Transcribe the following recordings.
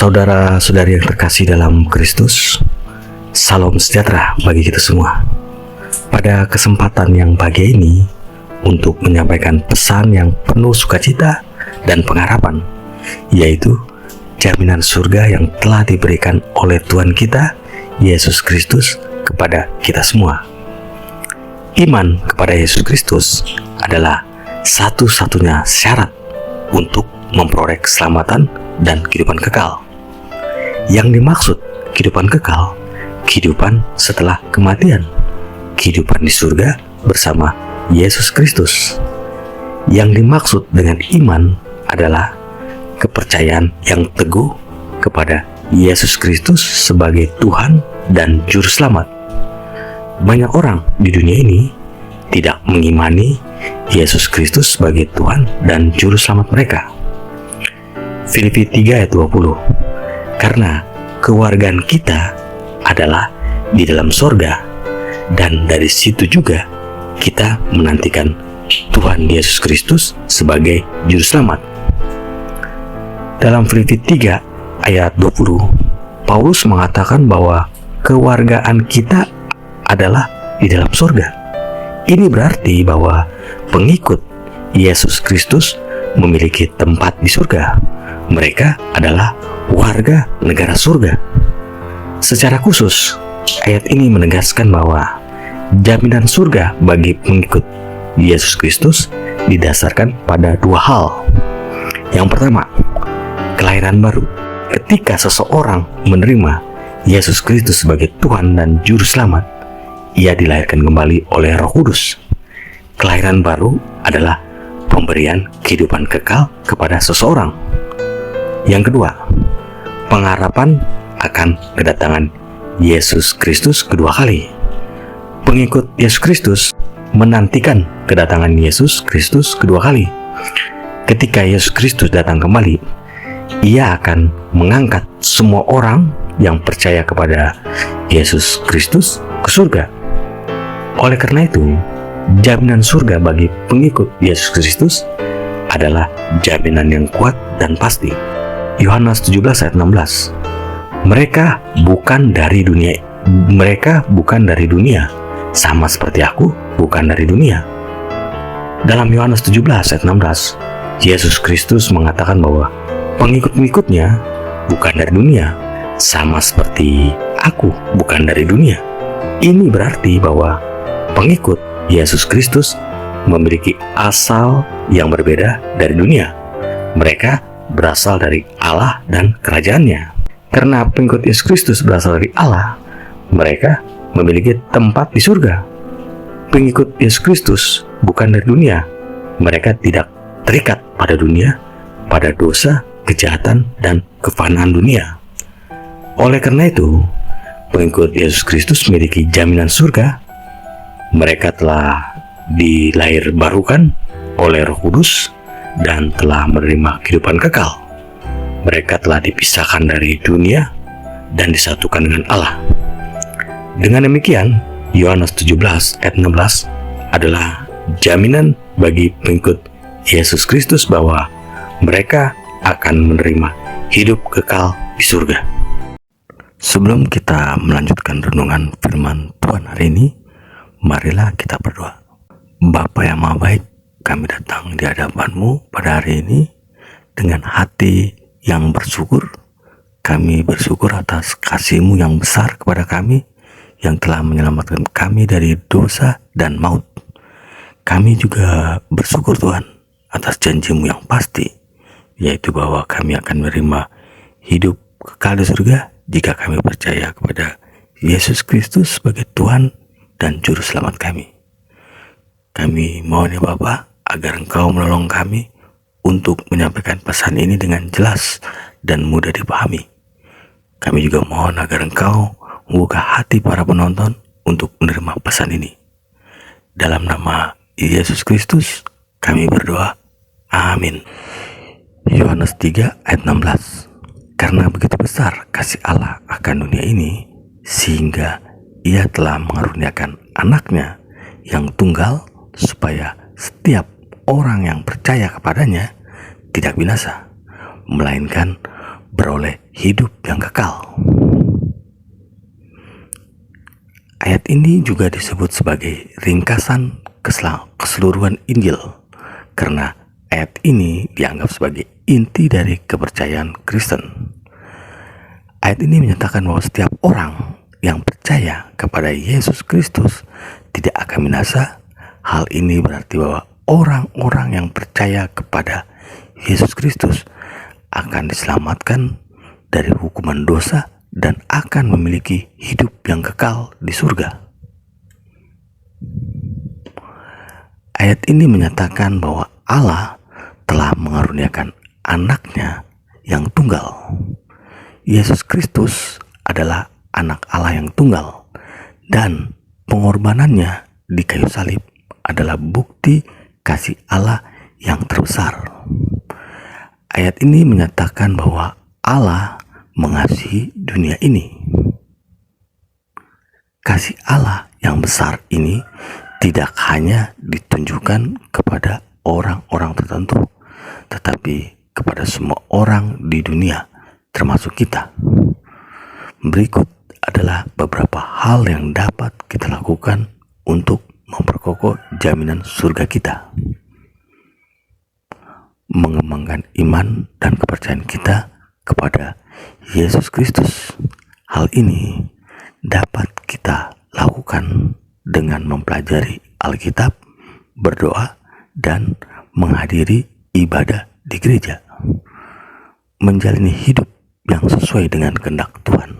Saudara-saudari yang terkasih dalam Kristus, salam sejahtera bagi kita semua. Pada kesempatan yang bahagia ini, untuk menyampaikan pesan yang penuh sukacita dan pengharapan, yaitu jaminan surga yang telah diberikan oleh Tuhan kita, Yesus Kristus, kepada kita semua. Iman kepada Yesus Kristus adalah satu-satunya syarat untuk memperoleh keselamatan dan kehidupan kekal. Yang dimaksud kehidupan kekal, kehidupan setelah kematian, kehidupan di surga bersama Yesus Kristus. Yang dimaksud dengan iman adalah kepercayaan yang teguh kepada Yesus Kristus sebagai Tuhan dan Juru Selamat. Banyak orang di dunia ini tidak mengimani Yesus Kristus sebagai Tuhan dan Juru Selamat mereka. Filipi 3 ayat 20. Karena kewargaan kita adalah di dalam sorga, dan dari situ juga kita menantikan Tuhan Yesus Kristus sebagai Juru Selamat. Dalam Filipi 3 ayat 20, Paulus mengatakan bahwa kewargaan kita adalah di dalam sorga. Ini berarti bahwa pengikut Yesus Kristus memiliki tempat di surga. Mereka adalah warga negara surga. Secara khusus, ayat ini menegaskan bahwa jaminan surga bagi pengikut Yesus Kristus didasarkan pada dua hal. Yang pertama, kelahiran baru. Ketika seseorang menerima Yesus Kristus sebagai Tuhan dan Juru Selamat, ia dilahirkan kembali oleh Roh Kudus. Kelahiran baru adalah pemberian kehidupan kekal kepada seseorang. Yang kedua, pengharapan akan kedatangan Yesus Kristus kedua kali. Pengikut Yesus Kristus menantikan kedatangan Yesus Kristus kedua kali. Ketika Yesus Kristus datang kembali, ia akan mengangkat semua orang yang percaya kepada Yesus Kristus ke surga. Oleh karena itu, jaminan surga bagi pengikut Yesus Kristus adalah jaminan yang kuat dan pasti. Yohanes 17 ayat 16. Mereka bukan dari dunia, sama seperti aku bukan dari dunia. Dalam Yohanes 17 ayat 16, Yesus Kristus mengatakan bahwa pengikut-pengikutnya bukan dari dunia, sama seperti aku bukan dari dunia. Ini berarti bahwa pengikut Yesus Kristus memiliki asal yang berbeda dari dunia. Mereka berasal dari Allah dan kerajaannya. Karena pengikut Yesus Kristus berasal dari Allah, mereka memiliki tempat di surga. Pengikut Yesus Kristus bukan dari dunia. Mereka tidak terikat pada dunia, pada dosa, kejahatan, dan kefanaan dunia. Oleh karena itu, pengikut Yesus Kristus memiliki jaminan surga. Mereka telah dilahirbarukan oleh Roh Kudus dan telah menerima kehidupan kekal. Mereka telah dipisahkan dari dunia dan disatukan dengan Allah. Dengan demikian, Yohanes 17 ayat 16 adalah jaminan bagi pengikut Yesus Kristus bahwa mereka akan menerima hidup kekal di surga. Sebelum kita melanjutkan renungan firman Tuhan hari ini, marilah kita berdoa. Bapa yang Maha Baik, kami datang di hadapan-Mu pada hari ini dengan hati yang bersyukur. Kami bersyukur atas kasih-Mu yang besar kepada kami, yang telah menyelamatkan kami dari dosa dan maut. Kami juga bersyukur Tuhan atas janji-Mu yang pasti, yaitu bahwa kami akan menerima hidup kekal di surga jika kami percaya kepada Yesus Kristus sebagai Tuhan dan Juru Selamat kami. Kami mohon ya Bapa, agar Engkau menolong kami untuk menyampaikan pesan ini dengan jelas dan mudah dipahami. Kami juga mohon agar Engkau membuka hati para penonton untuk menerima pesan ini. Dalam nama Yesus Kristus, kami berdoa. Amin. Yohanes 3 ayat 16. Karena begitu besar kasih Allah akan dunia ini, sehingga Ia telah mengaruniakan anaknya yang tunggal, supaya setiap orang yang percaya kepadanya tidak binasa, melainkan beroleh hidup yang kekal. Ayat ini juga disebut sebagai ringkasan keseluruhan Injil, karena ayat ini dianggap sebagai inti dari kepercayaan Kristen. Ayat ini menyatakan bahwa setiap orang yang percaya kepada Yesus Kristus tidak akan binasa. Hal ini berarti bahwa orang-orang yang percaya kepada Yesus Kristus akan diselamatkan dari hukuman dosa dan akan memiliki hidup yang kekal di surga. Ayat ini menyatakan bahwa Allah telah mengaruniakan anaknya yang tunggal. Yesus Kristus adalah anak Allah yang tunggal, dan pengorbanannya di kayu salib adalah bukti kasih Allah yang terbesar. Ayat ini menyatakan bahwa Allah mengasihi dunia ini. Kasih Allah yang besar ini tidak hanya ditunjukkan kepada orang-orang tertentu, tetapi kepada semua orang di dunia, termasuk kita. Berikut adalah beberapa hal yang dapat kita lakukan untuk memperkokoh jaminan surga kita. Mengembangkan iman dan kepercayaan kita kepada Yesus Kristus. Hal ini dapat kita lakukan dengan mempelajari Alkitab, berdoa, dan menghadiri ibadah di gereja. Menjalani hidup yang sesuai dengan kehendak Tuhan.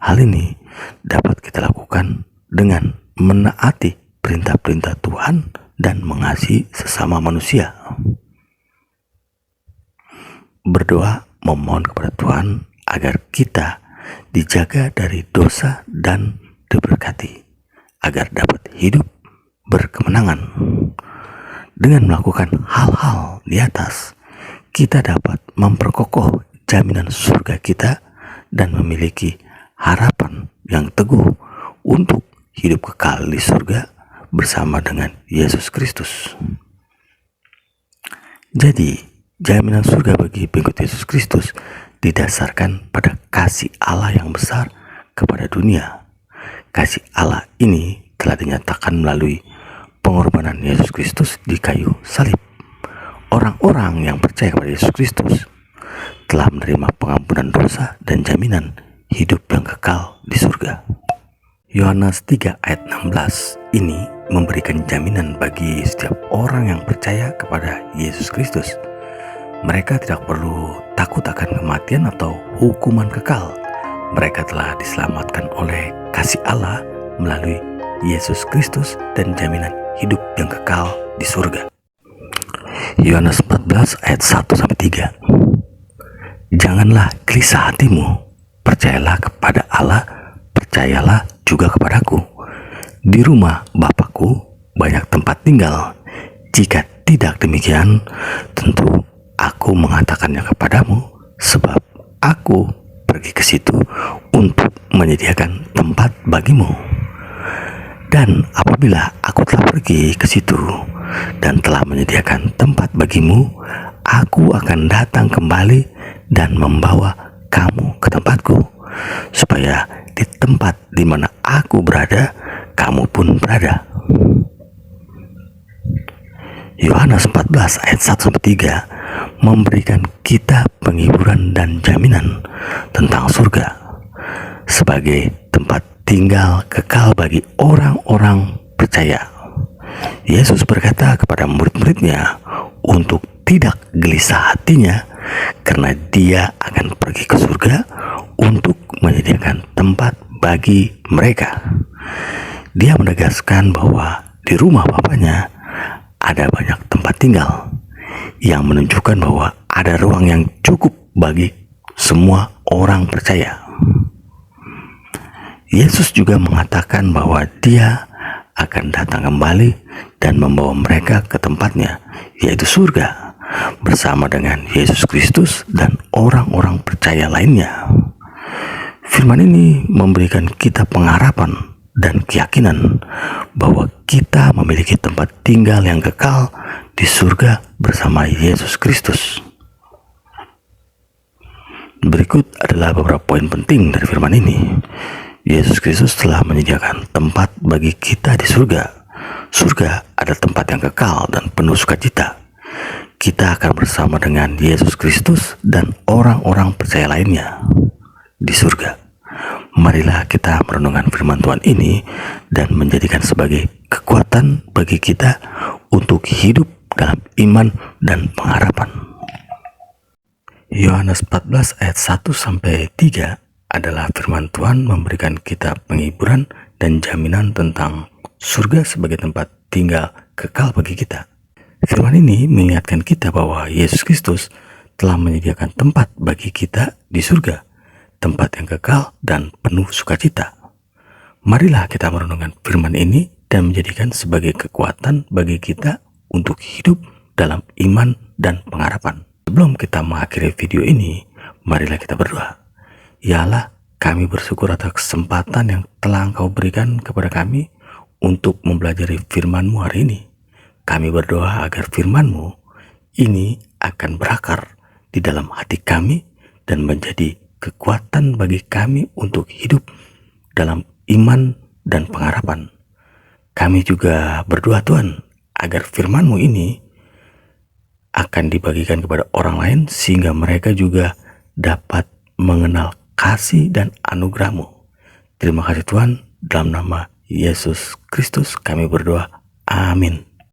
Hal ini dapat kita lakukan dengan menaati perintah-perintah Tuhan dan mengasihi sesama manusia. Berdoa memohon kepada Tuhan agar kita dijaga dari dosa dan diberkati, agar dapat hidup berkemenangan. Dengan melakukan hal-hal di atas, kita dapat memperkokoh jaminan surga kita dan memiliki harapan yang teguh untuk hidup kekal di surga bersama dengan Yesus Kristus. Jadi, jaminan surga bagi pengikut Yesus Kristus didasarkan pada kasih Allah yang besar kepada dunia. Kasih Allah ini telah dinyatakan melalui pengorbanan Yesus Kristus di kayu salib. Orang-orang yang percaya kepada Yesus Kristus telah menerima pengampunan dosa dan jaminan hidup yang kekal di surga. Yohanes 3 ayat 16 ini memberikan jaminan bagi setiap orang yang percaya kepada Yesus Kristus. Mereka tidak perlu takut akan kematian atau hukuman kekal. Mereka telah diselamatkan oleh kasih Allah melalui Yesus Kristus dan jaminan hidup yang kekal di surga. Yohanes 14 ayat 1-3. Janganlah gelisah hatimu, percayalah kepada Allah, percayalah juga kepadaku. Di rumah Bapakku banyak tempat tinggal. Jika tidak demikian, tentu Aku mengatakannya kepadamu, sebab aku pergi ke situ untuk menyediakan tempat bagimu. Dan apabila aku telah pergi ke situ dan telah menyediakan tempat bagimu, aku akan datang kembali dan membawa kamu ke tempatku, supaya di tempat di mana aku berada, kamu pun berada. Yohanes 14 ayat 1-3 memberikan kita penghiburan dan jaminan tentang surga sebagai tempat tinggal kekal bagi orang-orang percaya. Yesus berkata kepada murid-muridnya untuk tidak gelisah hatinya karena dia akan pergi ke surga untuk menyediakan tempat bagi mereka. Dia menegaskan bahwa di rumah Bapaknya ada banyak tempat tinggal, yang menunjukkan bahwa ada ruang yang cukup bagi semua orang percaya. Yesus juga mengatakan bahwa dia akan datang kembali dan membawa mereka ke tempatnya, yaitu surga, bersama dengan Yesus Kristus dan orang-orang percaya lainnya. Firman ini memberikan kita pengharapan dan keyakinan bahwa kita memiliki tempat tinggal yang kekal di surga bersama Yesus Kristus. Berikut adalah beberapa poin penting dari firman ini. Yesus Kristus telah menyediakan tempat bagi kita di surga. Surga adalah tempat yang kekal dan penuh sukacita. Kita akan bersama dengan Yesus Kristus dan orang-orang percaya lainnya di surga. Marilah kita merenungkan firman Tuhan ini dan menjadikan sebagai kekuatan bagi kita untuk hidup dalam iman dan pengharapan. Yohanes 14 ayat 1-3 adalah firman Tuhan memberikan kita penghiburan dan jaminan tentang surga sebagai tempat tinggal kekal bagi kita. Firman ini mengingatkan kita bahwa Yesus Kristus telah menyediakan tempat bagi kita di surga, tempat yang kekal dan penuh sukacita. Marilah kita merenungkan firman ini dan menjadikan sebagai kekuatan bagi kita untuk hidup dalam iman dan pengharapan. Sebelum kita mengakhiri video ini, marilah kita berdoa. Ya Allah, kami bersyukur atas kesempatan yang telah Engkau berikan kepada kami untuk mempelajari firman-Mu hari ini. Kami berdoa agar firman-Mu ini akan berakar di dalam hati kami dan menjadi kekuatan bagi kami untuk hidup dalam iman dan pengharapan. Kami juga berdoa Tuhan agar firman-Mu ini akan dibagikan kepada orang lain sehingga mereka juga dapat mengenal kasih dan anugerah-Mu. Terima kasih Tuhan, dalam nama Yesus Kristus kami berdoa. Amin.